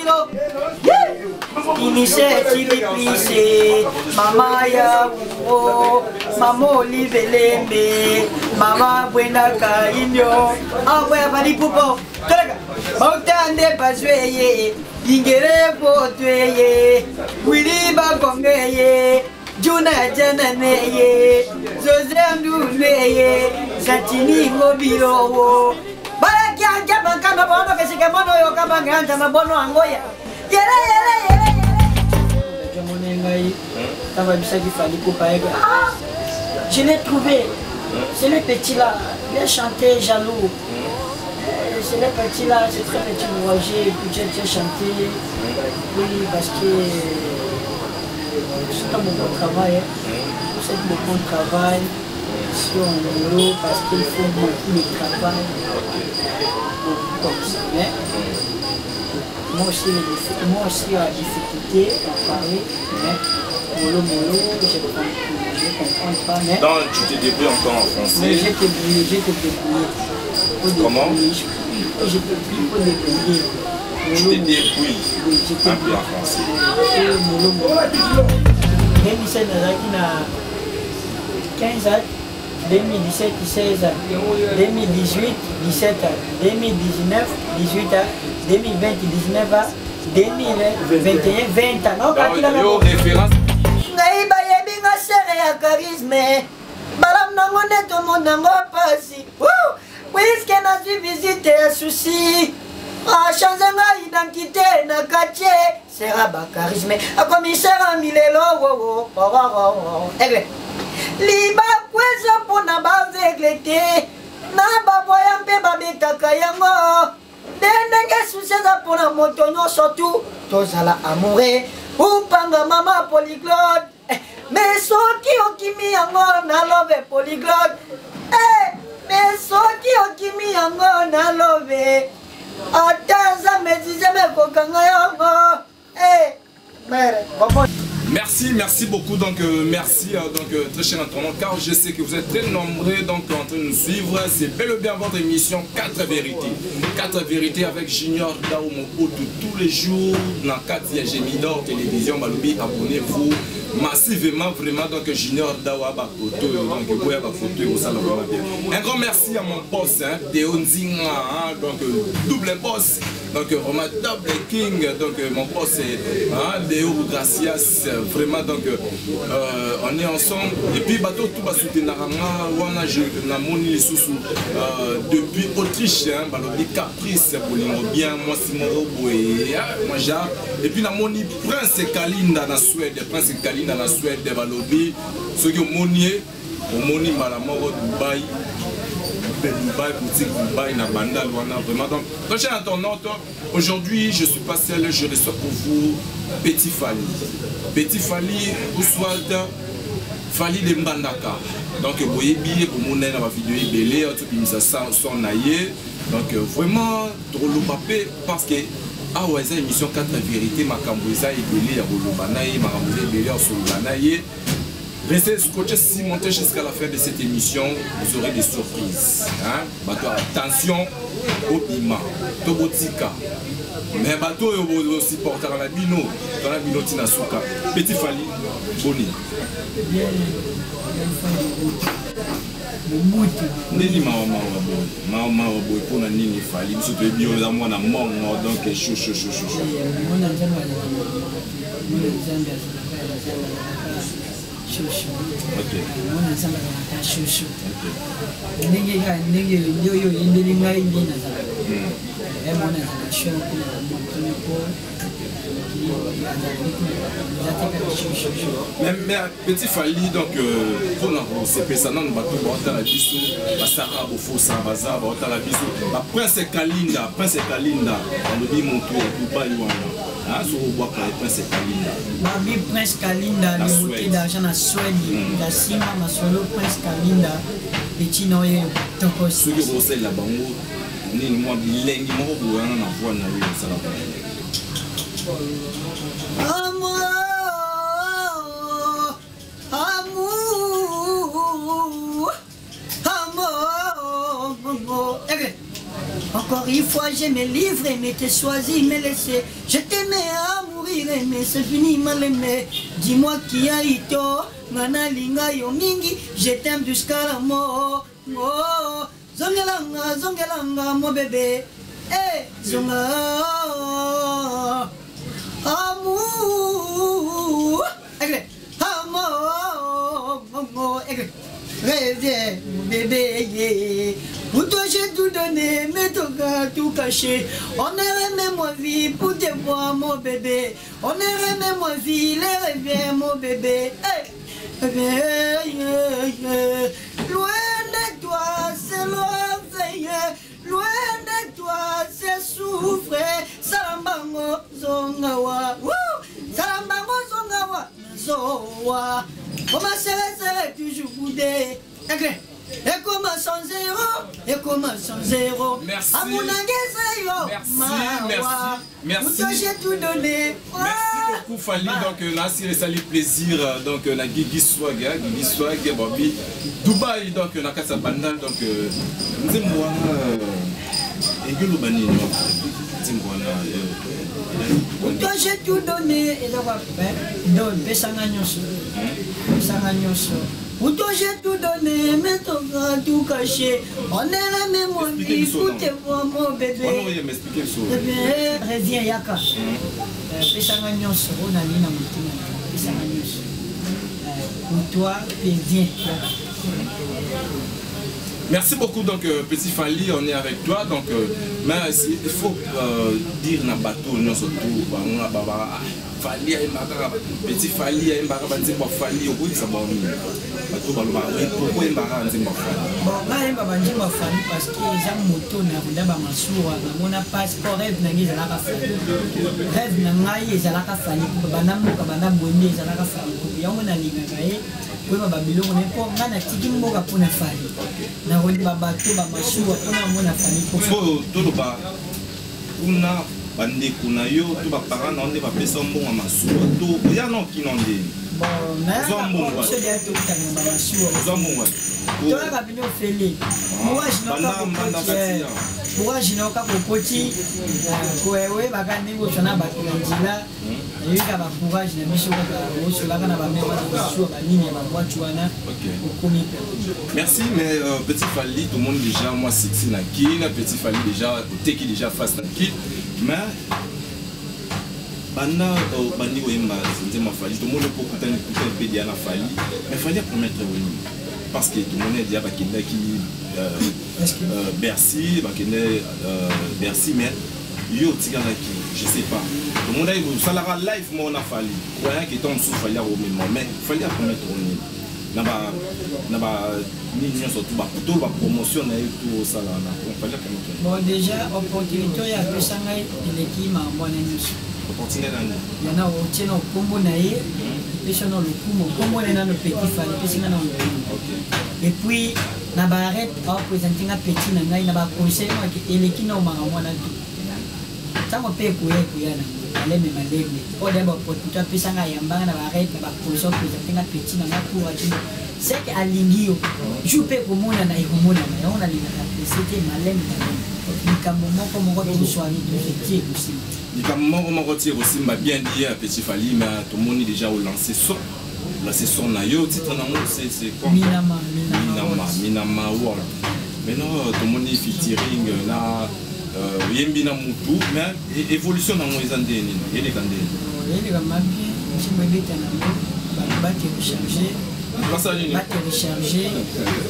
Silo. Initié, Tiliplissé, Mama Yawo, Maman Olivelembe, Mama Buenaka Inyo, Envoyé Bali Poupo, Bautande Bazweye, Ingere Potweye, Willy Bakongeye, Juna Jananeye, José Nduneye, Satini Mobilo, Balakia Jabankana Bono, Kesikamono Yokabanganta, Mabono Angoya. Je l'ai trouvé, c'est le petit là, il a chanté Jaloux. C'est le petit là, c'est très petit Roger, puis j'ai chanté, oui, parce que c'est un bon travail, c'est un bon travail, si on est parce qu'il faut beaucoup de travail, comme ça, mais moi aussi la difficulté à parler, mais je comprends pas. Mais donc tu te débrouilles encore en français? Mais j'ai te débrouillé. Comment? Je te débrouille pour débrouiller. Tu te débrouilles un peu en français. 2017, 15 ans, 2017, 16 ans, 2018, 17 ans, 2019, 18 ans, 2020, 19 ans, 2021, 20 ans. Donc, référence. Naïba yebinga sere ya charisme. Balam nango neto monango pasi. Puisque na suis visite ya souci. A changer ma identité na quartier. Sera ba charisme. A commissaire Milelo. Egle. Liba kwezo pona ba veglete. Na ba voya mpe ba betaka yango. Denenge souci za pona motonyo surtout. Tozala amoureux. Upanga mama polyglotte. Mais soki okimi yango na love polyglotte. Mais soki okimi yango na love. Ataza mezize me kokanga yango. Mère, Merci beaucoup, donc merci très cher internaute, car je sais que vous êtes très nombreux donc en train de nous suivre. C'est bel et bien votre émission 4 vérités. 4 vérités avec Junior Dao Mokoto tous les jours dans 4 Gémidor Télévision Baloubi. Abonnez-vous massivement vraiment donc Junior Dao Mokoto donc vous avez photo ça vraiment bien. Un grand merci à mon boss Théo Nzinga donc double boss donc Roma Double King donc mon boss c'est Léo Gracias. Vraiment donc on est ensemble et puis bateau tout va soutenir wana je na moni les sous depuis Autriche balobi Caprice pour les bien moi Simoro boy moi ja et puis na moni Prince Kalinda na Suède Prince Kalinda na Suède balobi ceux qui moni malamoro Dubaï boutique Dubaï na Bandal wana vraiment donc cher internaute aujourd'hui je suis pas seul je reçois pour vous Petit Fally Oswald Fally de Mbandaka donc vous voyez bien pour mon na vidéo belé tout ça son naïe donc vraiment trop le papé parce que ah ouais ça émission 4 vérités makamboza et belé ya bolobanaye makamboza belé sur banaye. Restez scotchés si montez jusqu'à la fin de cette émission, vous aurez des surprises. Bateau, attention au piment, Tobotika. Mais bateau aussi porteur à la bino, dans la bino Tinasuka. Petit Fally, Boni. Nini mama boy pour nini Fally, nous sommes bien dans moi na mon donc chaud. Ok. Mais Petit Fally donc pour nous c'est personne nous bateau dans la biso Basara au faux ça bazar dans la biso la Prince Kalinda on dit mon tour Dubaï wana sur bois Prince Kalinda Babi Prince Kalinda le monté d'argent na Suède la sima ma solo Prince Kalinda petit noyé toko ceux qui recèlent la bango ni moi bilingue mo ko wana na voix na lui ça la Encore une fois, je me livre, mais t'es choisi, me laisser. Je t'aimais à mourir, mais c'est fini, mal aimé. Dis-moi qui a été, Nana Linga Yomingi, je t'aime jusqu'à la mort. Oh, zongelanga, zongelanga, mon bébé. Eh, zonga. Amour. Aigle. Amour. Aigle. Reviens, mon bébé. Pour toi j'ai tout donné, mais ton gars tout caché. On aurait même ma vie pour te voir, mon bébé. On aurait même ma vie, les reviens, mon bébé. Hey. Loin de toi, c'est l'enfer. Loin de toi, c'est souffrir. Salambango zongawa. Salambango zongawa. Zowa. Comment serait toujours boudé? Et comment sans zéro? Et comment sans zéro? Merci. Merci. J'ai tout donné. Merci beaucoup Fally. Donc là c'est le plaisir. Donc la Guigui Swag, Bobby Dubaï. Donc na Casa Bandal. Donc nous moi Egulu Bani. Toi j'ai tout donné. Et là donc Besanganyos. Pour toi j'ai tout donné, mais ton gars tout caché. On est la même vie, écoutez-moi mon bébé. Reviens Yaka. Pesanganyos, on a mis dans mon team. Pesanganyos. Pour toi, viens. Merci beaucoup donc petit Fally, on est avec toi donc mais il faut dire na bateau non surtout on a baba Fally petit Fally a mbaka banzimba Fally oui ça bon bateau baloba pourquoi mbaka nzimba Fally bon ba mbaka nzimba Fally parce que za moto na runda ba masura na mona passeport rêve na ngi za la Fally rêve na ngai za la Fally bana muka bana bonne za la Fally yango na linga kai oui, ma babilongo n'est pas ngana tiki mboka pona Fally. Na roli babato ba masuwa pona mona Fally. Faut toloba kuna bande kuna yo to ba parents na onde ba pesa mbongo masuwa to ya no kinonde. Bon, na zombo so dia to tanga ba masuwa. Zombo. To la babino fele. Moi je n'ai pas compris. Moi je n'ai pas compris. Koewe bakani go chona ba kinjila. Merci, mais petit Fally, tout le monde déjà, moi c'est Nakina, petit Fally déjà, Teki déjà face Nakina, mais Banda Bandi Wemba, c'est ma Fally, tout le monde peut écouter un peu Diana Fally, mais il fallait promettre parce que tout le monde est déjà qui Bercy, Bercy, mais yo tigaraki je sais pas le monde est ça la live mon a Fally croyant que ton sous Fally au même mais Fally a promettre na ba ni surtout ba tout ba promotion na tout ça là Fally a promettre bon déjà opportunité ya pesanga eleki ma mbona nyusu opportunité na yana o tshena kombo na ye pesona le kumo kombo na no petit Fally pesanga na et puis na ba arrête à présenter un petit na ngai na ba conseil moi eleki na mama mwana tango pe kuyana aleme maleme o debo potuta pesanga yambanga na barete ba position présenter na petit na makura chini c'est que alingio jupe komona na ikomona na ona linga c'était maleme nikambo moko to soani to petit aussi nikambo moko tire aussi m'a bien dit petit Fally mais tout le monde déjà au lancer son na yo titre na moi c'est quoi Minama World maintenant tout le monde est featuring là yembi na mutu mais évolution na moïse ndeni ele kandeni ele kamabi chimbe beta na ba télécharger ba télécharger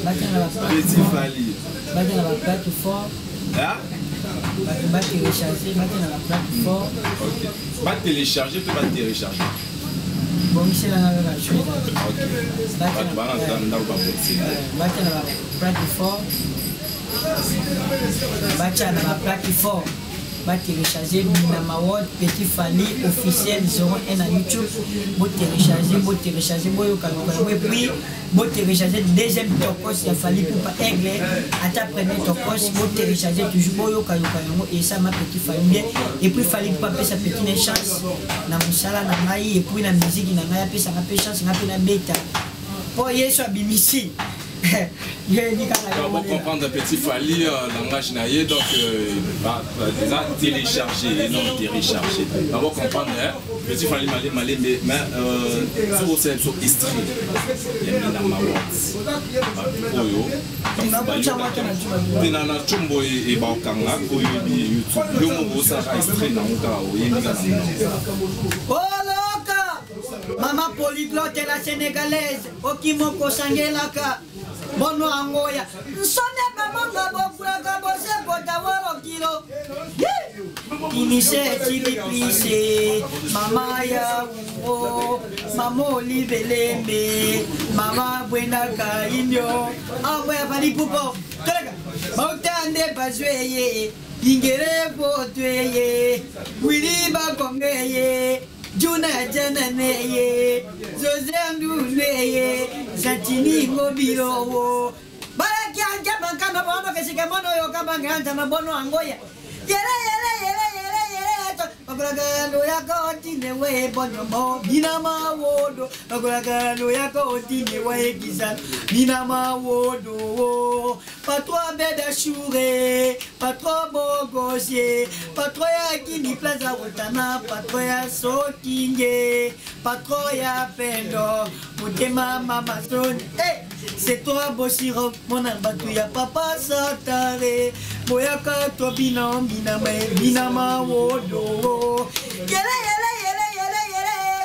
ba na petit Fally ba na ba plateforme ba télécharger ba na ba plateforme OK ba télécharger to ba télécharger bon c'est la navigation OK ba na ba plateforme bacha na ma plateforme ba télécharger Minama World petit Fally officiel 01 na YouTube bo télécharger boyo kanoko et puis bo télécharger deuxième tokos ya Fally pour pas aigle ata premier tokos bo télécharger toujours boyo kanoko et ça ma petit Fally et puis Fally pas pesa petite chance na musala na ngai et puis na musique na ngai pesa na chance na pena beta po yeso abimisi On va comprendre Petit Fally, langage naïe, donc déjà télécharger, non télécharger. On va comprendre Petit Fally malé, mais c'est aussi un peu extrait. Il y a une amaouette. Donc, Nana Chumbo et Baokanga, YouTube. Le mot ça extrait dans le cas où il y a Mama polyglotte la sénégalaise, Okimoko Sangelaka, Bono Angoya, Sonne Bamanga Bokuraga Bose Botawaro Kilo, Inise Tiliplise, Mama Ya Mamo Libelembe, Mama Buenaka Inyo, Awe Palipupo, Bautande Bazweye, Ingere Botweye, Willy Bakongeye. Juna Janane, José Neye, Santini Mobilo, Barakia Japancano, Kashikamono, Yokabanganta, Mabono Angoya. Agulagalo yakoti newe bonyomo binama wodo agulagalo yakoti newe kizan binama wodo patro beda shure patro bogosier patro ya kini plaza wotana patro ya sokinge patro ya pendo mutema mama son c'est toi Bossiro mon abatu ya papa satare boyaka to binama wodo yele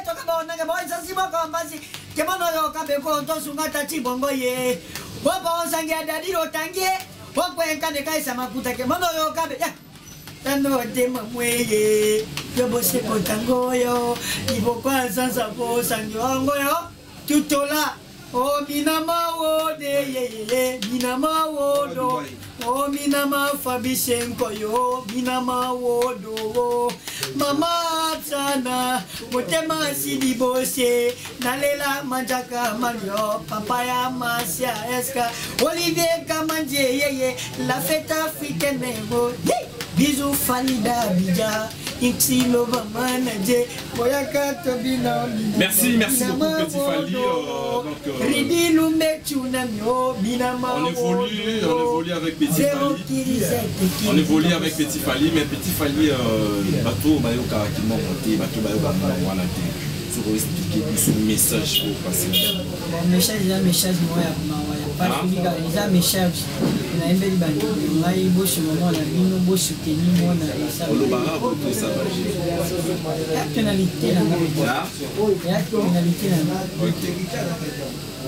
toka bona ke boy sasi boko mbasi ke mono yo ka be ko to sunga tachi bongo ye wo bo sangia dadi ro tangie wo ko enkane kai sama kuta ke mono yo ka be ya tando de mamweye yo bo se ko tango yo ibo kwa sansa bo sangio ngoyo tutola oh minama wode ye minama wodo oh minama fabishenko yo minama wodo mama sana motema sidi bose nalela manjaka manyo papaya masia eska Olivier Kamanje ye la fête africaine go bisous Falida Bidja. Merci beaucoup Petit Fally. On évolue avec Petit Fally. On évolue avec Petit Fally, mais Petit Fally bateau bayoka qui m'a monté, bateau bayoka m'a pour expliquer plus le message pour passer. Le message est un message moi pas déjà message. On a une belle bande. On a eu beau ce moment là, nous beau soutenir moi na ça. Le bara pour tout ça. La pénalité là. La pénalité là. OK.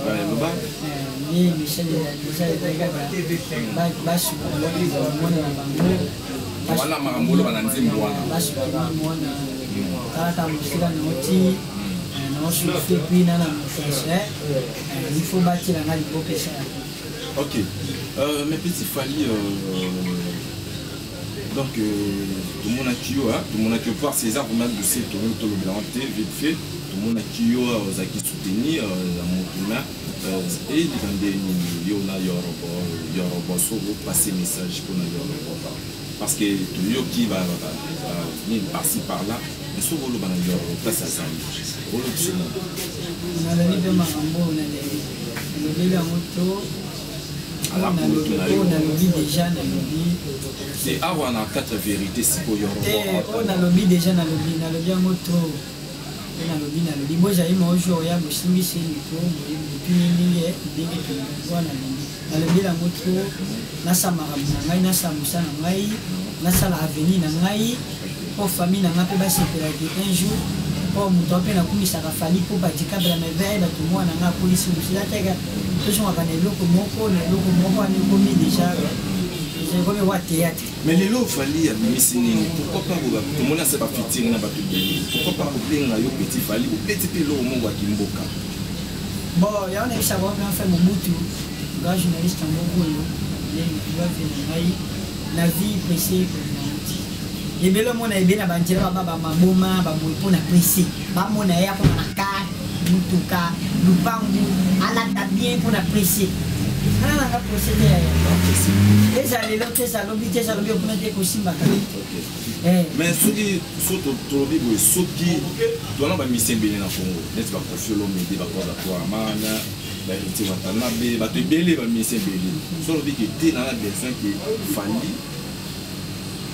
Le bara. Mais message déjà déjà ba su moi na bango. Wala makambo bana nzimbo wana. Ba su moi na kaka musika na moti. Il faut bâtir la malle pour que ça. Ok. Mais Petit Fally, donc tout le monde a tué, tout le monde a tué par César, vous même de ces tournées autour de l'entrée, vite fait, tout le monde a tué aux acquis soutenus, la montagne, et il y a un passer message pour nous. Parce que tout le monde qui va passer par là, mais souvent le banal place à ça. On a le niveau marambo, on a le niveau moto, on a le lobby déjà, on a le lobby. C'est avant on a 4 vérités si pour y on a le lobby déjà, on a le lobby moto, on a le lobby. Moi j'ai eu mon jour, il y a le simbi c'est le tour, depuis il y a des on a le lobby la moto, nasa marambo, nasa musa ngai, nasa la avenue ngai. Pour famille n'a pas passé un jour pour mon temps na kumisa ka fali pour batika bla mebe ba tout moi na police aussi la tega toujours à le loko moko ni komi déjà j'ai comme wa théâtre mais les lots fali a misini pourquoi pas tout le monde sait pas fitting na ba tout pourquoi pas coupler na yo Petit Fally ou petit pelo mo wa kimboka bon ya on a savoir bien faire mon mutu gars journaliste en Mongolie les doivent venir la vie pressée et bien le monde est bien avancé là baba mama baba pour na pressé ba mona ya pour na ka mutuka lupangu ala ta bien pour na pressé ana na procéder et ça les autres ça l'obité ça l'obité pour na te kosimba mais ceux qui sont au bibo ceux qui doivent ba mission bien na Congo n'est pas confier l'homme de ba pour la mana héritier Watanabe, bah tu belé, bah mais c'est belé. Sur le fait que t'es dans la besoin que Fally,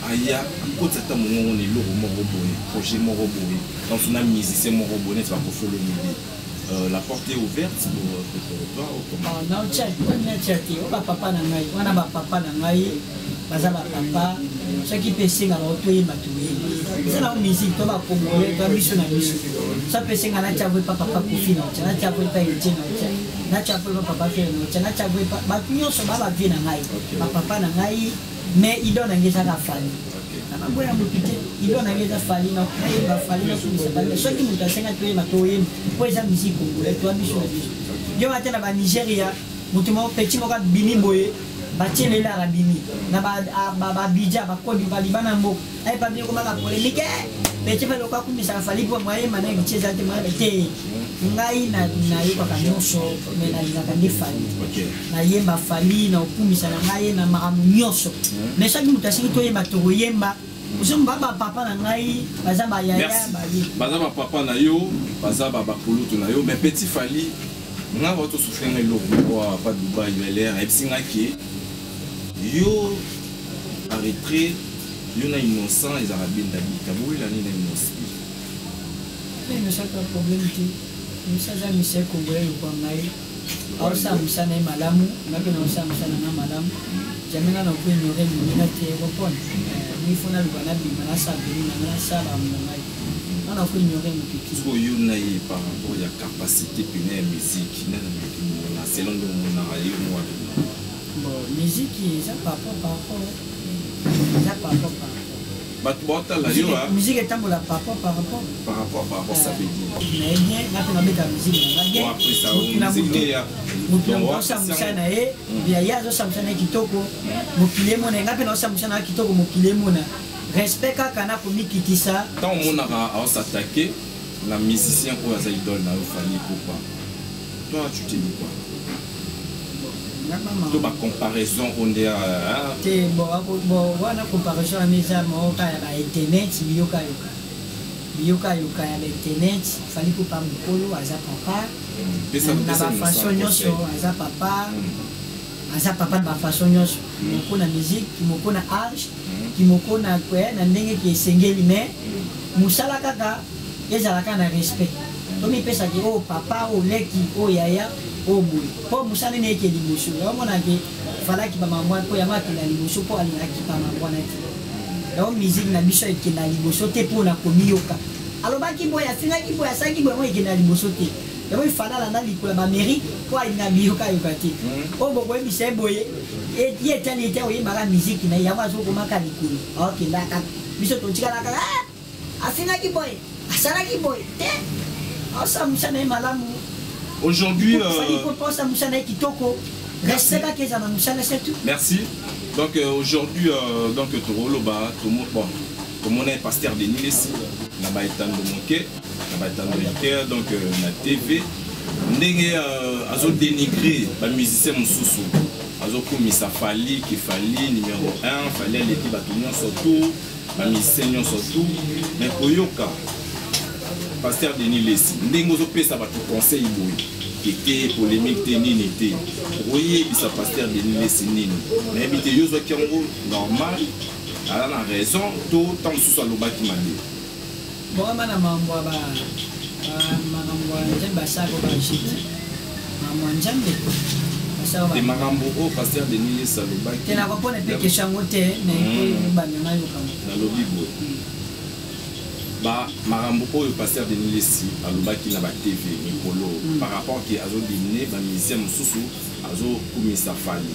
aya, quand ça t'a mon on est lourd, mon robot, projet mon robot, donc on a mis c'est mon robot, tu vas pour faire le midi. La porte est ouverte pour toi ou comment? Non, tiens, on va papa nangai, on a papa nangai, baza papa, ce qui peut singer à l'autoyer matoué. C'est la musique, toi va congolais, toi mission à mission. Ça peut singer à la table papa Kofi, na table pas Etienne, na table papa Fer, na table pas, ma pignon sur ma vie nangai, ma papa nangai, mais il donne un geste à la famille. Il doit n'aller à Fally, non, il va falloir que ceux qui nous ont enseigné à tuer ma toile, pour les musique congolais, toi, mission. Yo matin à Nigeria, mutumo petit moka bini boye, bâtir les là bini, na ba bidja, ba kodi ba libana mbo, ay pas bien comment la polémique, petit peu le cas comme ça Fally pour moi, maintenant il tient exactement été, ngai na yo ka nyonso, mais na ina kandi Fally, na yemba Fally na okumisa na ngai na maramu nyonso, mais chaque nous t'assis toi yemba to yemba. Papa na ngai baza ba yaya baza ba papa na yo baza ba bakulutu na yo mais petit Fally nga va to souffrir ngelo kwa pas Dubai ULR et singa ki yo arrêté yo na innocent les arabes d'habiter oui la ni na innocent mais ça pas problème ti nous ça jamais c'est congolais kwa ngai au ça musana malamu na ke na ça musana na malamu jamena na ku ignorer ni na te repon il faut na lubana bima na sa bima na sa ba mongai on a pu ignorer mon petit so you na par rapport à capacité pine musique na na selon le mon arayo moi bon musique ça pas rapport ça pas rapport batbota la yo musique est tambola par rapport ça veut dire mais bien na te mettre la musique na bien après ça musique ya donc ça musana e bien ya zo samsana kitoko mokile mona ngape na samsana kitoko mokile mona respect kaka na ko mikitisa tant on a s'attaquer la musicien pour les idoles na Fally pourquoi toi tu te dis quoi to ba comparaison on est te bon wana comparaison à mes amis ka ya internet biyoka yoka ya internet Fally ko pa mukolo aza papa na ba façon nyonso aza papa ba façon nyonso moko na musique moko na art moko na kwe na ndenge ki esengeli mais musala kaka ezalaka na respect to mi pesa ki o papa o leki o yaya o boy po musala ne ke liboso ya mona ke fala ki ba mamwa ko ya maki na liboso po ali na ki ba mamwa na ti ya musique na biso ke na liboso te po na komiyoka alobaki boya singaki boya saki boya mo ke na liboso te ya mo fala la na likula ba mairie po ali na biyoka yokati o bobo mi se boye et il est allé au yéba musique na yawa zo ko maka likulu ok ndaka biso to tika naka afina ki boy asala ki boy te asa musana malamu aujourd'hui Fally ko posa musana kitoko reste ka keza na musana c'est tout merci donc aujourd'hui donc Toroloba tout monde bon comme on est pasteur de Nilesi na ba etando moke na ba etando yake donc na TV ndenge azo dénigrer ba musicien mususu azokumisa Fally qui Fally numéro 1 Fally l'équipe batonyo surtout ba musicien surtout mais koyoka pasteur Denis Lesi ndenge ozopesa bato conseil boy était polémique nini té oye bisa pasteur Denis Lesi nini mais bité yozo kiango normal ala na raison tout tant sous alobaki mande bon mana mambo ba mambo njemba sako ba shiti mambo njembe de marambo au pasteur Denis Lesi alobaki tena ko pone pe keshango te na iko ba na yo kam na lobibo ba marambo au pasteur Denis Lesi alobaki na ba TV mikolo par rapport ki azo diminuer ba musicien mususu azo kumisa Fally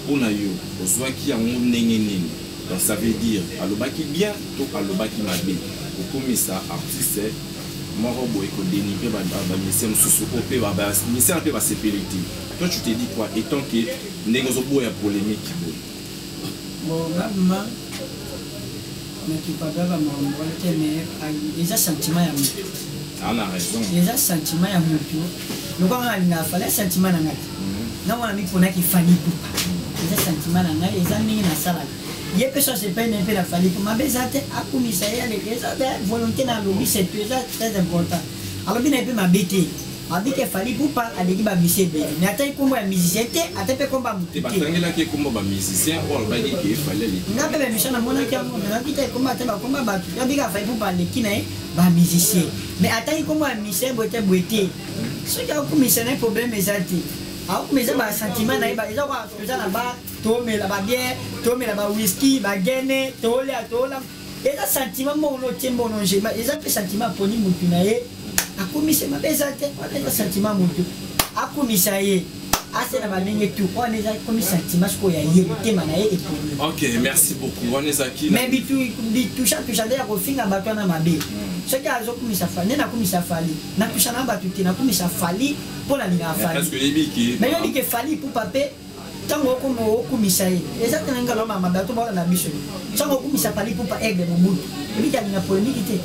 pona yo ozwa ki yango ndenge nini donc ça veut dire alobaki bien to alobaki mabe okumisa artiste moro boy ko dénigrer ba musicien mususu ko pe ba musicien pe ba sécurité. Toi tu te dis quoi étant que ndenge zo boya polémique boy bon maman mais qui pas grave maman te mais les sentiments ya mutu ana raison les sentiments ya mutu le quoi na fallait sentiment na ngati na wana mi pona ki Fally pupa les sentiments na ngai les amis na sala ye personne se peine un peu la Fally pour ma bezate akumisa ya les autres volonté na lobby c'est très important alors bien un peu ma bêtise Abi que fallait pour pas aller dire musicien mais attends comment un musicien attends peu comme tu batangela ke comme ba musicien ou ba dit que fallait na pe musicien na mona ki amona na kita comme attends comme ba tu abi ka fallait pour parler qui na ba musicien mais attends comment un musicien boité ce qui a comme musicien un problème exact ah mais ça ba sentiment na ba ça quoi que ça na ba to mais la ba bien to mais la ba whisky ba gene to le to la et ça sentiment mon no tembo non j'ai mais ça fait sentiment poni mutu na ye akomisa mabezate on a sentiment mutu akomisa ye ase na banenge tu on a comme sentiment ce qu'il y a yété manaye et tout. OK, merci beaucoup. On est aquí. Mais bitu chaque ya kofinga bato na mabe. Ce qui a zo komisa fali na komisa fali. Na kushana batu te na komisa fali pour la linga fali. Parce que les biki. Mais il dit que fali pour papé tango komo komisa ye. Exactement ngalo mama bato ba na biso. Tango komisa fali pour pa aigle mo mutu. Il dit na polémique te.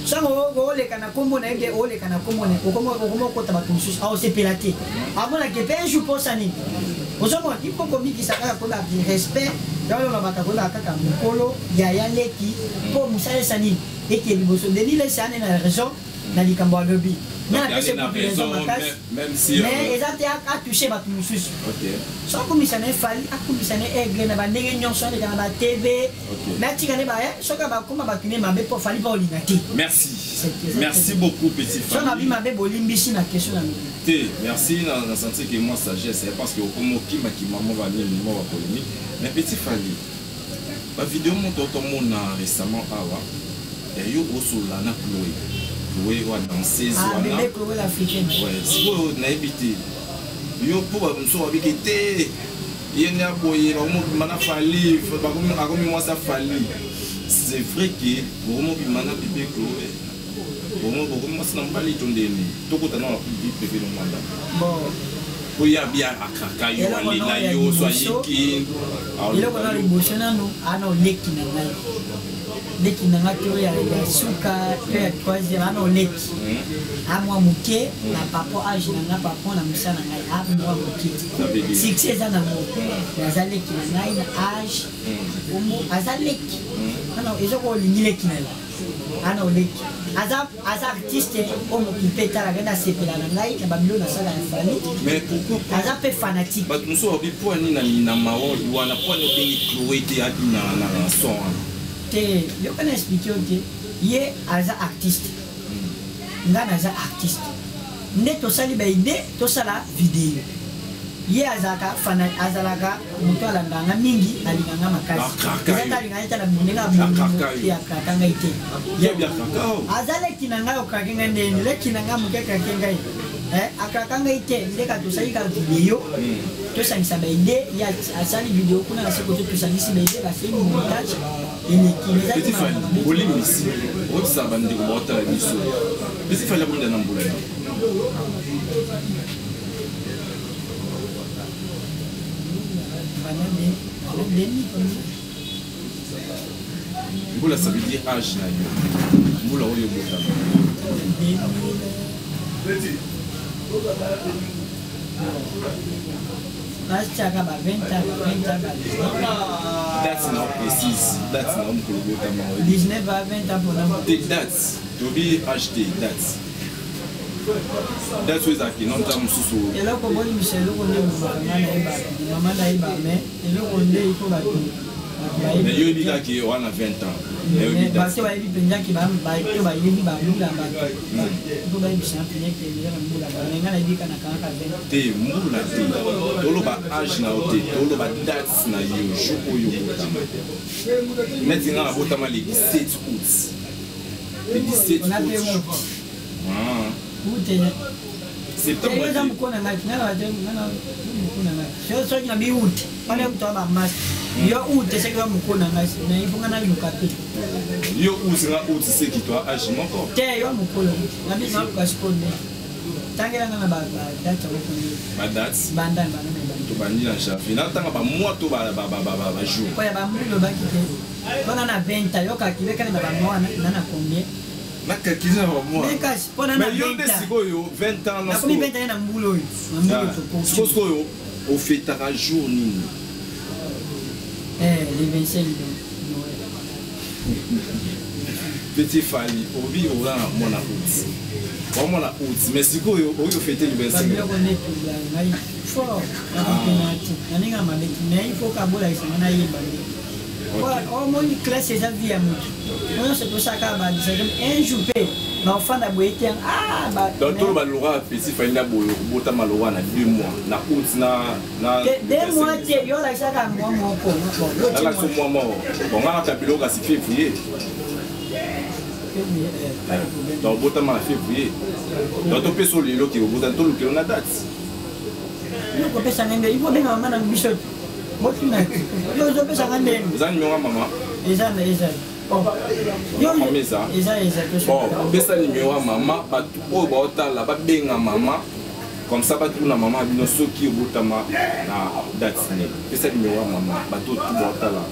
Sango ole kana kombo na ide ole kana kombo na okomo kota ba kunsus a se pelate amona ke pe jour pour sani ozomo il faut comme qui saka ko la respect dans la bata ko la kaka mukolo ya leki pour musale sani et que liboso de l'île sane na raison na likambo lobi na pese raison même si mais ezate a toucher ba kunsus OK sans comme ça ne fali a comme ça ne aigle na ba ndenge nyonso na ba TV mais tu connais ba soka ba kuma ba kine mabe pour fali pas olinati. Merci. Merci beaucoup petit frère. Ça m'a mabe bolimbisi na question na merci dans senti que moi sagesse parce que comme qui maman va venir moi va polémique mais petit Fally la vidéo mon tout le monde récemment awa et yo osola na Chloé va danser ah bébé Chloé l'africaine ouais si vous na habité yo pour so abikete yene aboye ba mo mana Fally ba comme moi ça Fally c'est vrai que vraiment mana bébé Chloé moi ça n'a pas les tondeni tout côté non la préféré le mandat bon oui bien akaka yo alila yo so yiki il est dans l'émotion no ana leki na ngai to ya suka pe troisième ana leki a moi muke na papa age na papa na musana ngai a moi muke succès ana mo na zaleki na ngai na age omo azaleki ana ezoko lingileki na ana oleki aza artiste omo kipeta la gana sepela na ngai na babilo na sala ya famille mais pourquoi aza pe fanatique ba nous so bi po ni na mawo wana po ni bengi Chloé te adina na son te yo kana expliquer que ye aza artiste ngana aza artiste neto sali ba idée to sala vidéo ye azaka fana azalaka mutu alanganga mingi alinganga makasi ezaka alinganga tala munenga mungu ya kakanga ite ya bia kakao azale kinanga okakenga ndeni le kinanga mukeka kenga akakanga ite ndeka tosalika video tosangisa ba ide ya asali video kuna na seko tosangisi ba ide ba semi montage ene kineza petit Fally olimisi o sabandi ko bota la biso petit Fally ko ndana mbula Mbula ça veut dire âge na yo. Mbula oyo bota. Chaka ba 20 ans. That's not precise. That's not mbula bota. 19 à 20 ans pour nous. Take that. To be acheté that's. That's why I non tam susu. Et là comme on dit c'est le on est maman na iba mais et là on est il faut ba mais yo bi ka ki on a 20 ans. Mais parce que ba ibi penja ki ba to ba ibi ba mula ba. Ko ba ibi champion ke ni na mula ba ngana ibi kana ka 20. Te mula te. Tolo ba age na ote, tolo ba dates na yo joko yo botama. Maintenant la botama le 17 août. Le 17 août. Ah. Septembre eza mukona ngati ngana mukona ngati so na bi ut pale kutoa mas yo ut c'est que mukona ngati na ifunga na lukape yo usinga ut c'est qui toi age moko te yo mukolo na bi na ka sponde tangela ngana ba date ko ba dates banda to bandi na chafi na tanga ba mois to ba jour ko ya ba mulo ba kite kona na 20 yo ka kibeka na ba mois na combien nakakisa wa moi mais yo desiko yo 20 ans na ko 20 ans na mbulo yo na mbulo to yo au fêtera jour nini les 25 petit Petit Fally, obi ora mona out. Pour mona out, mais si quoi au fêter l'anniversaire. Ba ko ne tu la ngai fort. Na ninga mabeki mais il faut kabola isana yeba. Au moins une classe déjà vie à moi. Moi c'est pour ça qu'à ba un jour na ofanda boyeti ah ba. Dans tout le Laura Petit Fally na boyo bota malora na 2 mois. Na out na 2 mois tie yo la chaka moi ko. La so moi mort. Bon on a tabilo ka si février. Donc bota ma février. Donc to peso lelo ki bota to lo na date. Yo ko pesa ngende ipo benga mama na biso. Motina. Yo zo pesa ngende. Vous avez numéro maman? Eza. Bon. Yo mesa. Eza bon, pesa numéro maman ba tu o ba otala ba benga maman. Comme ça ba tu na maman bino soki bota ma na date ne. Pesa numéro maman ba to tu ba otala.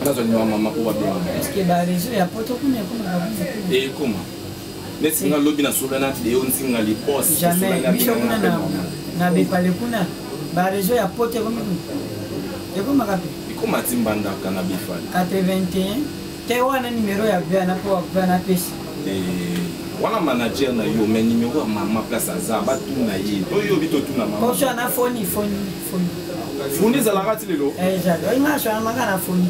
Na zo numéro maman ko ba benga. Est-ce que ba réseau ya poto kuna et comment? Mais si on lobby na solana de on singa li boss. Jamais. Biso kuna na bepale kuna ba réseau ya poto comme et comment kapi? Comment timbanda kana bifali? 81 te wana numéro ya vya na po vya na pesi. Wana manager na yo mais numéro ya mama place aza ba tuna ye. To yo bito tuna mama. Ko so na phone. Foni za la rati lelo. Exact. Ina so na maka na phone.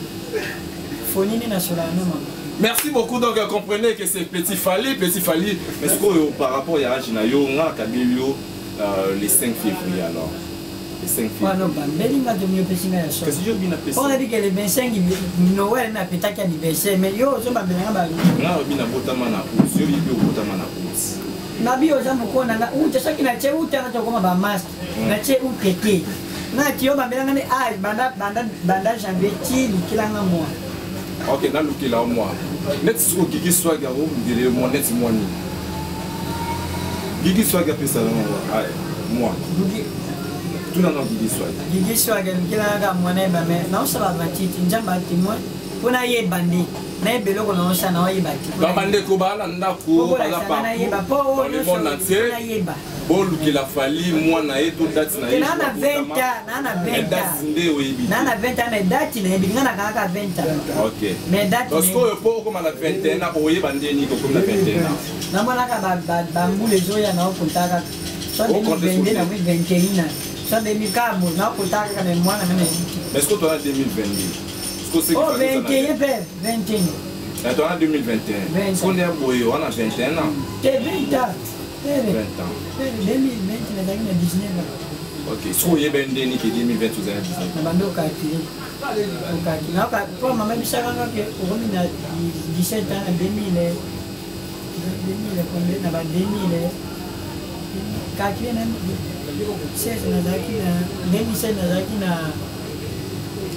Phone ni na so la na mama. Merci beaucoup. Donc comprenez que c'est Petit Fally, mais ce que par rapport à Rajina yo nga kabelio le 5 février alors. Le 5 février. Non, belinga de mieux pesinga ya so. Qu'est-ce que je bina pesi? On a dit que le 25 Noël na petaki anniversaire mais yo zo ba belinga ba. Nga bina botama na uzi, yo bibi botama na uzi. Na bio jambo kona na ute saki na che ute na tokoma ba mask. Na che ute na tiyo ba belinga ni banda janvier ti kilanga moi. Ok, na lukila moi. Net so Gigi Swagger o ngele mo net mo ni. Gigi Swagger pesa na moi. Tout na Gigi Swagger. Gigi Swagger kila ga mo na ba me na so ba matiti njamba ti mo. Kuna ye bandi. Na belo ko na so na ye bati. Ba bande ko ba na ndako ba la pa. Po le monde entier. Bon lukila Fally moi na e to date na ye. Na 20 na 20. Na 20 mais date na ebinga na kaka 20. OK. Mais date. Parce que po ko na 21 na oye bande ni ko na 21. Na mona ka ba mbule zoya na okuntaka. So de 20 na 21. So de mikamo na okuntaka na mwana na. Est-ce que tu as 2022? Oh 21 pe 21. Tu as 2021. Est-ce qu'on est boyo on a 21 ans? T'es 20 ans. 20 ans. 2020 na dagi na 19 ans. OK. So ye bende ni ke 2020 vous avez 19. Bando kakiri. Okaki. Na ka po mama bisaka ke okomi na 17 ans 2000 combien na ba 2000 kakiri na 16 na dagi na 2007 na dagi na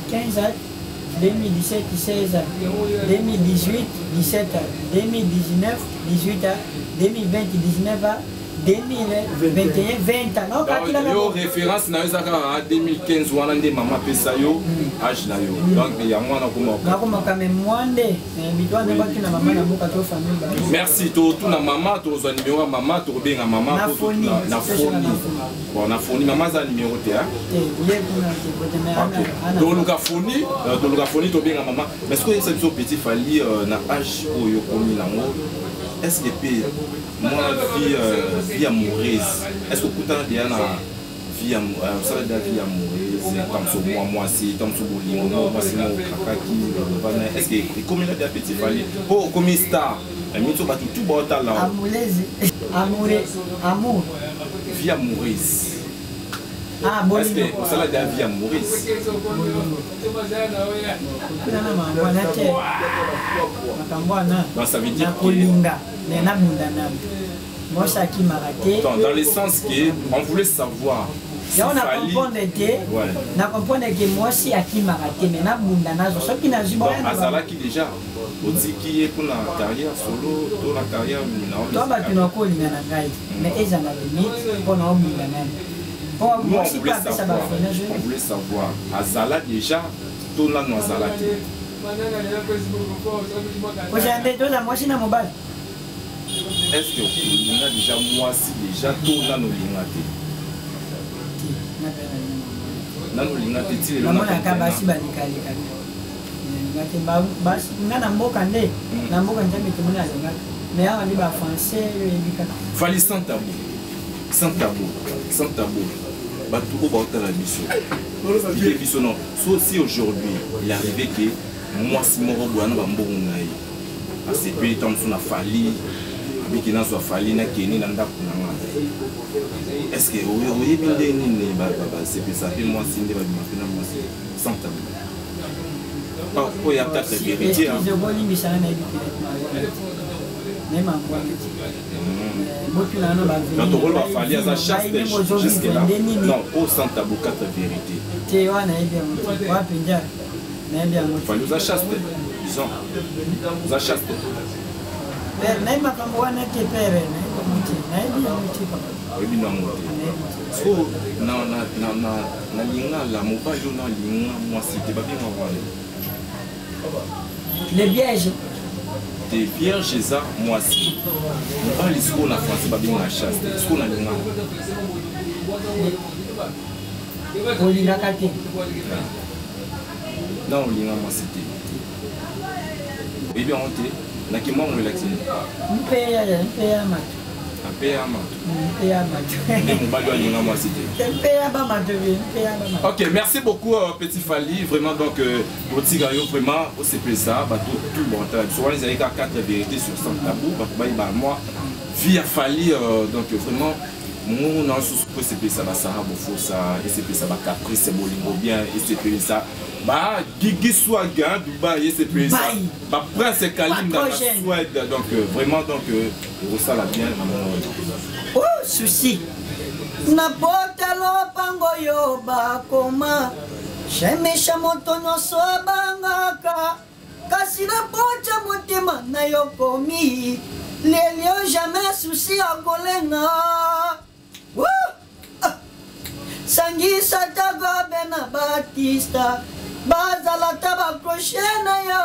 15 ans 2017 16 ans 2018 17 ans 2019 18 ans 2020 19 ans 2021 20 ans. Yo référence na ezaka 2015 wana nde mama pesa yo âge na yo. Donc ya mwana ko na quand même mwande bitwa ne baki na mama na boka to famille. Merci to na mama to zo numéro mama to benga mama na foni. Bon na foni mama za numéro te hein. Ye kuna ke to luka foni to benga mama. Mais ce que ça biso Petit Fally na âge oyo komi nango. Est-ce que moi vie amoureuse est-ce que kuta dia na vie amoureuse comme moi c'est comme ce bolingo moi c'est mon kakaki est-ce que comme il a Petit Fally pour comme star mito ba tout bota là amour vie amoureuse bon est-ce que ça la vie amoureuse ça veut dire dans le sens que on voulait savoir si on a comprendre que moi aussi à qui m'a raté mais na bunda nazo so qui na zuba na azala qui déjà otiki e pour la carrière solo to la carrière na to ba tino ko linga na ngai mais eza na limite pour na bunda na moi on voulait savoir azala déjà to na no azala qui aujourd'hui to la moi si na mobile est-ce que on a déjà moi si déjà to na no linga te nano linga te ti le na mona ka basi balikali ka ngate ba ngana mboka nde na mboka nzambe ke mona lenga mais awa ni ba français yebika Fally sans tabou sans tabou bato ko ba otala biso biso non so si aujourd'hui il arrivait que moi si moko boana ba mbongo ngai assez peu de temps na Fally biki na so Fally na keni na ndako na nga est-ce que oyebi nde nini ba c'est ça puis moi si nde ba bima moi sans tabou pas quoi y a peut-être vérité hein dans ton rôle va falloir ça chasse jusque là non au sans tabou quatre vérités tu vois na bien wa pinja na bien fallu ça chasse disons ça chasse na makambo wana ke pere na bien muti papa ebi na muti so na linga la mobile na linga moi c'était pas bien voir les vierges des vierges ça moi si on les school en français pas bien la chasse school na linga on linga kate non linga moi c'était et bien on était na ki mwa relaxé mpeya mat ok, merci beaucoup Petit Fally, vraiment donc pour Tigayo vraiment c'est plaisir tout bon souvent les années 4 vérités sur sans tabou moi via Fally donc vraiment mon en sous c'est plaisir ça Sarah Bofo ça et c'est plaisir ça Caprice Bolingo bien et c'est plaisir ça bah Gigi Swaga Dubaï et c'est plaisir bah Prince Kalim dans la Suède donc vraiment donc ça la bien oh souci na botalo pango yo bakoma shemesha moto nyonso abangaka kasi na pocha motema na yo komi lelio jamais souci akolenga sangisa tago bena Batista bazala taba crochet na yo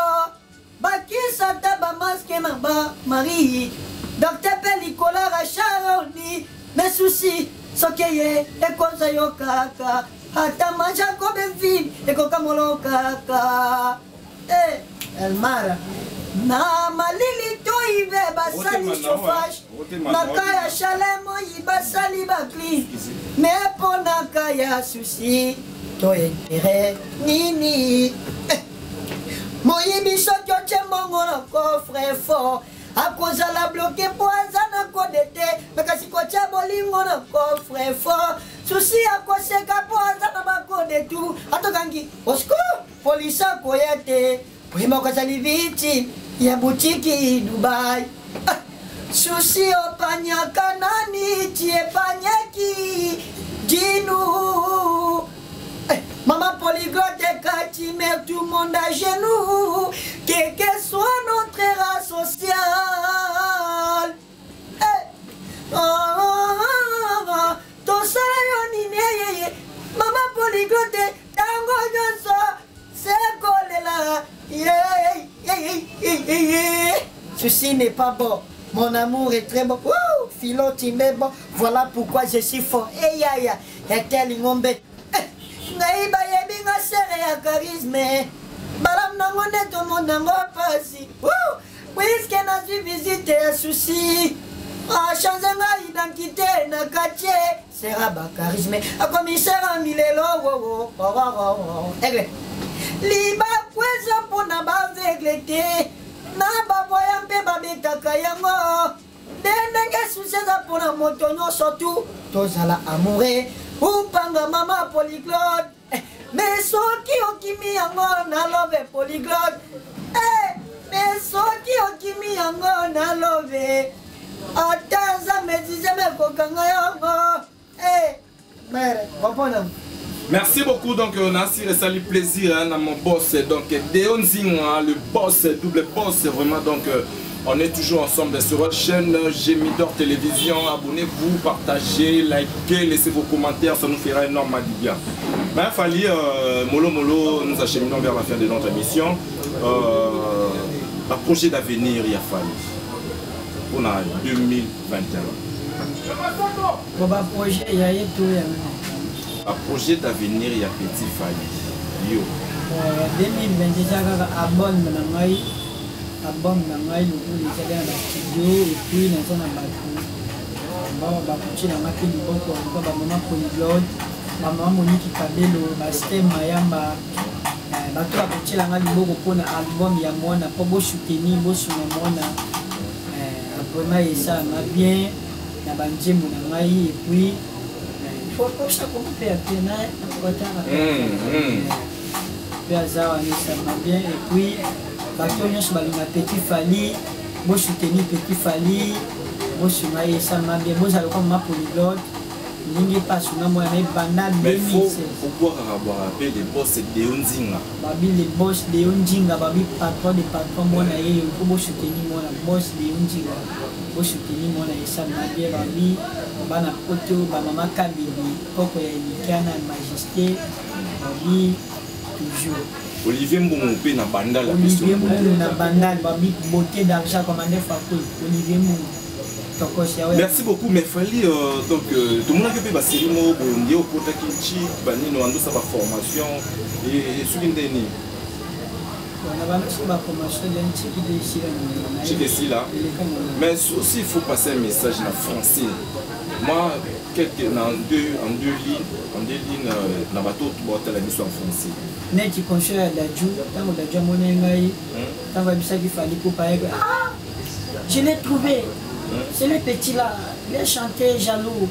bakisa taba masque na ba Marie Docteur Pellicola Racharoni, mes soucis, sokeye, et cosa yo kaka, hata maja kobe vib, et koka molo kaka. El Mara, na malili to ibe basali chauffage, na kaya chalemo ibasali bakli, mais pour na kaya souci, to intérêt nini. Moyibi sokyo chemongo na coffre fort. A cause la bloqué poison à côté, mais quand si coach a bolingo na coffre fort, souci à cause que poison à ma côté tout, à ton gangi, au secours, police à koyate, primo kasali viti, ya boutique Dubaï. Souci au panya kanani, tie panyaki, dinu. Maman polyglotte Kati met tout le monde à genoux, quelle que soit notre race sociale. Ton soleil maman polyglotte, tango nyonso, c'est collé là. Ceci n'est pas bon. Mon amour est très bon. Philo Timé bon. Voilà pourquoi je suis fort. Et tel ngombe. Naïba yebi nga sere ya charisme balam nango neto monango pasi puisque na suis visité ya souci a changé nga identité na quartier sera ba charisme a commissaire milelo egle liba kwezo pona ba veglete na ba voya mpe ba betaka yango ndenge souci za pona moto nyonso tu tozala amoureux upanga mama polyglotte mais soki okimi yango na love polyglotte mais soki okimi yango na love ata nzambe dizeme kokanga yango mere kopona. Merci beaucoup, donc on a assuré ça le plaisir à mon boss, donc Deon Zinga, le boss, double boss, vraiment donc on est toujours ensemble sur votre chaîne Gémidor Télévision. Abonnez-vous, partagez, likez, laissez vos commentaires, ça nous fera énormément du bien. Mais Fally, Molo, nous acheminons vers la fin de notre émission. Un projet d'avenir, il y a Fally. On a 2021. Projet, il y a tout. Un projet d'avenir, il y a Petit Fally. Yo. 2022 album na ngai lokolo ezali na bastudio epuis naza na bato bakuti na ngai mpe liboko yango bamama Polyglot bamama Monique Kabelo bastem mayamba bato bakotiela ngai liboko mpona album ya mwana mpo bosoutenir bosunga mwana vraiment esalama bien na banjembo na ngai epuis chaque mpe apena nakotanga mpe aza wana esalama bien epuis bato nyonso balinga Petit Fally bosoutenir Petit Fally bosunga ye esalama bien bozala kwa mama Polyglot ndenge pasuna mwana na ebanda 2016 babi les boss Léo Ndinga babi patron de patron mwana ye mpo bosoutenir mwana boss Léo Ndinga bosoutenir mwana esalama bien babi bana poto bamama Kabili poko ya Elikana Majesté babi toujours Olivier Mbongo mpe na bandal Olivier Mbongo na bandal babi beauté d'argent commandé Fakou Olivier Mbongo. Merci beaucoup, mais Fally, donc tout le monde a fait la série, on au Kotakichi, on a sa formation et ce qu'il dit. On a la formation là. Mais aussi, il faut passer un message en français. Moi, en deux lignes, dans la bateau, tu vois la mission en français. Tu conseilles à Dadju, tant que Dadju a mon engaï, tant que ça qu'il fallait pour parler. Je l'ai trouvé. C'est le petit là, il a chanté Jaloux.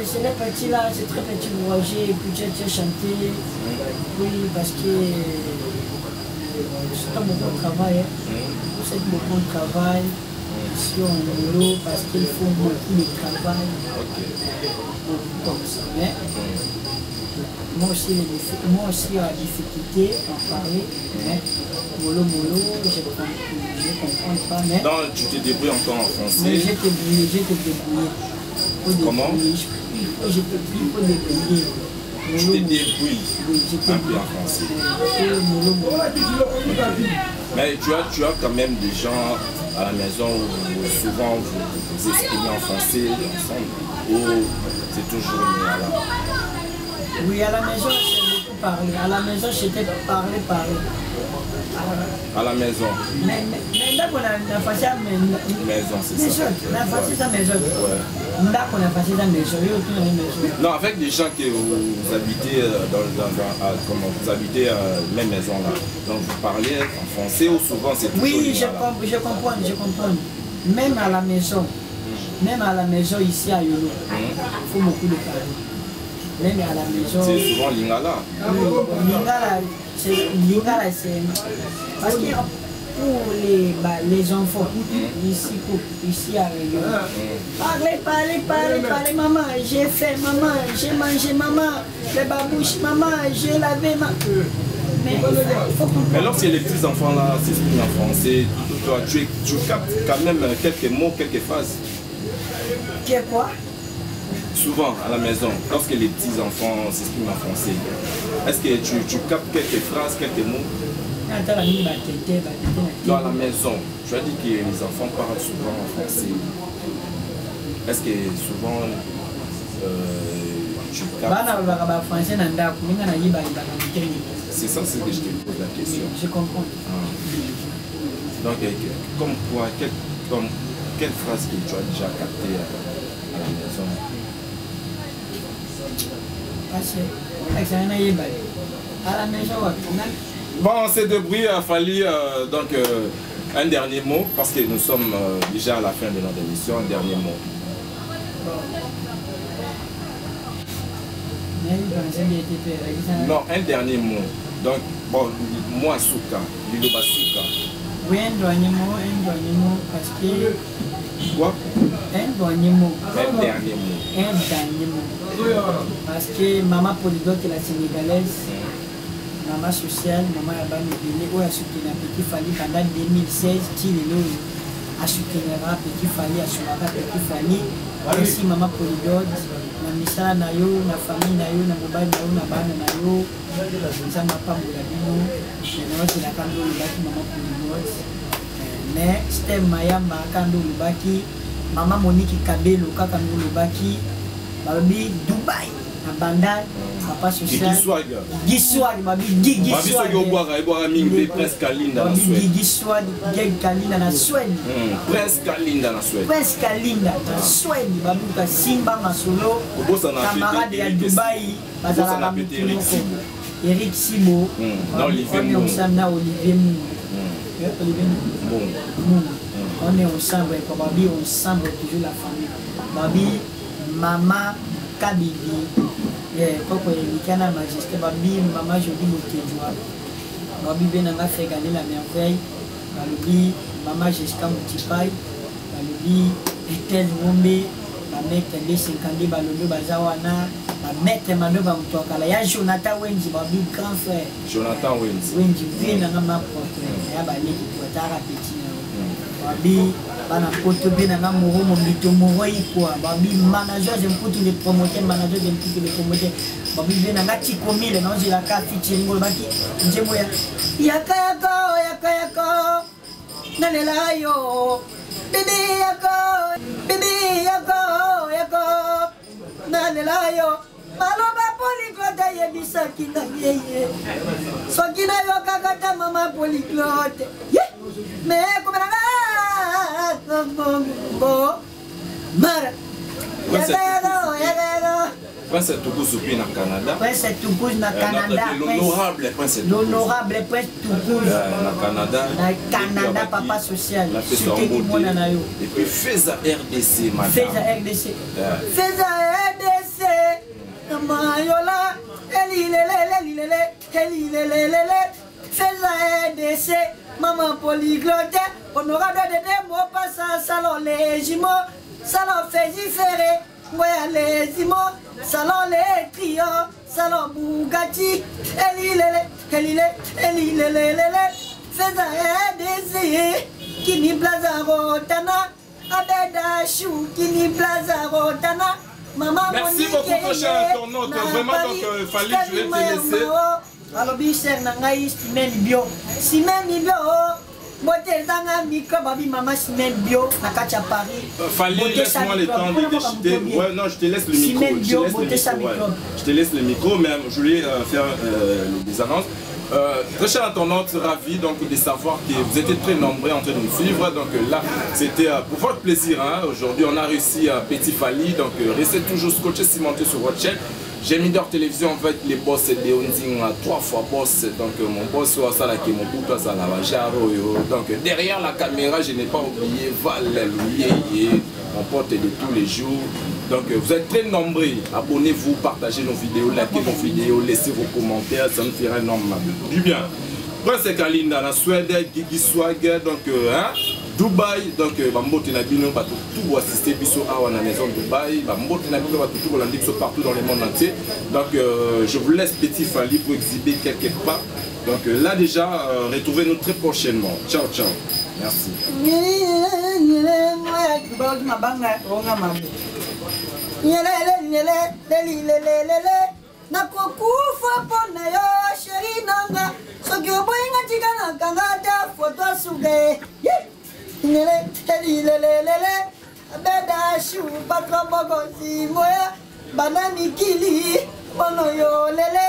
C'est le petit là, c'est très petit Roger, et puis tu as chanté. Oui, parce que c'est un bon travail. C'est un bon travail. Si on est parce qu'il faut beaucoup de travail. Comme ça. Mais moi aussi, la difficulté en parler. Mais mollo, je comprends pas. Mais donc, tu te débrouilles encore en français. Mais j'ai te débrouillé. Comment? Je te débrouiller. Tu te débrouilles un peu en français. Mais tu as quand même des gens à la maison où souvent vous exprimez en français ensemble ou c'est toujours là? Oui, à la maison, j'ai beaucoup parlé. À la maison, j'étais parlé. À la maison. Mais là, on a fait ça, maison, c'est ça. On a fait ça maison. Ouais. Là, on a fait ça maison. Non, avec des gens que vous habitez comment vous habitez même maison là. Donc vous parlez en français ou souvent c'est toujours. Oui, je comprends. Même à la maison ici à Yolo, il faut beaucoup de parler. Même à la maison. C'est souvent Lingala. Lingala, c'est. Parce que pour les enfants, ici à Réunion, parlez, maman, j'ai fait, maman, j'ai mangé, maman, les babouches, maman, j'ai lavé, maman. Mais lorsque les petits enfants là s'expriment en français, toi, tu captes quand même quelques mots, quelques phrases. Qu'est-ce quoi? Souvent à la maison, lorsque les petits enfants s'expriment en français, est-ce que tu captes quelques phrases, quelques mots? Dans la maison, tu as dit que les enfants parlent souvent en français. Est-ce que souvent tu captes? C'est ça, c'est que je te pose la question. Je comprends. Donc, comme quoi, quelle phrase que tu as déjà captée à la maison? À la maison, bon, on s'est débrouillé, il fallait donc un dernier mot, parce que nous sommes déjà à la fin de notre émission, un dernier mot. Non, un dernier mot. Donc, bon, moi, Souka, Liloba Souka. Oui, un dernier mot, parce que... Quoi? Un dernier mot. Parce que maman Polyglot est la sénégalaise, maman sociale, maman Yabani Bélé, où a soutenu Petit Fally pendant 2016, qui a soutenu Petit Fally, a soutenu Petit Fally. Aussi maman Polyglot, na misala na yo, na famille na yo, na mobile na yo, na bana na yo, ça m'a pas boula bino, na wati la kando lubaki maman Polyglot. Mais c'était Mayamba kando lubaki, maman Monique Kabelo kaka lubaki. Babi Dubaï, na banda papa social Giswag babi Giswag presque Kalinda na Suède Giswag Kalinda na Suède presque Kalinda na Suède babi ka Simba Masolo camarade ya Dubaï bazala Eric Sibo on est ensemble babi ensemble toujours la famille babi Mama Kabibi, Papa Elikana Majesté, Babi, Mama Jodi Mokejwa, Babi Benanga fait gagner la merveille, Babi, Mama Jessica Moutipai, Babi, Etel Mombe, Bamek Tende 50 Balondo Bazawana, Bamek Mano Bamutokala, ya Jonathan Wenji, Babi grand frère. Jonathan Wenji. Wenji, Benanga ma porte, ya Bali qui peut être petit. Babi, bana poto bena na moro mobito moro ikwa babi manager je mputu les promoteurs manager je mputu les promoteurs babi bena na tikomile na nzela ka featuring ngolo baki njemo ya yaka na lela yo bibi yako na lela yo maloba polyglotte yebisa kinga yeye sokina yo kakata mama polyglotte mais comme Mara. Prince Toukouzou na Canada. Prince Toukouzou na Canada. L'honorable Prince Toukouzou. L'honorable Prince Toukouzou. Na Canada. Na Canada, papa social. La fête en beauté. Et puis Feza RDC, madame. Feza RDC. Feza RDC. Mayola. Feza RDC. Maman polyglotte. Honorable de mots passant salon légimo. Salon fésiféré. Moya lésimo. Salon les trio. Salon Bugatti. Elilele. Feza RDC. Kini Plaza Rotana. Abeda Chou. Kini Plaza Rotana. Maman merci beaucoup, mon cher internaute. Vraiment, donc, fallait que je vais te laisser. Alors, bichère, nangaï, Simène Bio. Simène Bio. Boté zanga micro babi maman Simène Bio na kacha Paris. Fallait laisse-moi le temps de déchider. Ouais, non, je te laisse le micro. Je te laisse le micro, mais je voulais faire des annonces. Très cher internaute, ravi donc de savoir que vous étiez très nombreux en train de nous suivre. Donc là, c'était pour votre plaisir. Hein. Aujourd'hui, on a réussi à Petit Fally. Donc restez toujours scotché, cimenté sur votre chaîne. J'ai mis d'or télévision en fait les boss de Onzing 3 fois boss. Donc mon boss ça là qui mon bout ça là Jaro. Donc derrière la caméra, je n'ai pas oublié Val mon pote de tous les jours. Donc vous êtes très nombreux. Abonnez-vous, partagez nos vidéos, likez nos vidéos, laissez vos commentaires, ça me fera énormément du bien. Prince Kalinda la Suède, Gigi Swag, donc Dubaï, donc Bambote Nabino, tout assister biso à la maison de Dubaï, Bambote Nabino, tout Hollandi partout dans le monde entier. Donc je vous laisse Petit Fally pour exhiber quelque part. Donc là déjà, retrouvez-nous très prochainement. Ciao, ciao. Merci. Nakokufa pona yo sheri nanga soki oboyinga tika na kanga ta foto suge lelelelele abeda shu patro bogozi moya banani kili bono yo lele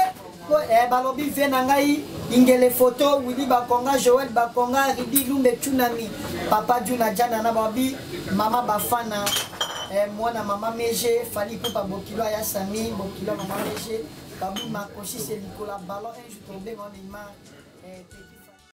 ko balobi fe na ngai ingele photo Willy Bakonga Joël Bakonga Ridi Lumbe Tsunami papa Juna Jana na babi mama bafana mwana mama Meje Fally Ipupa Bokilo ya Sami Bokilo mama Meje babu makoshi c'est Nicolas ballon un jour tombé en image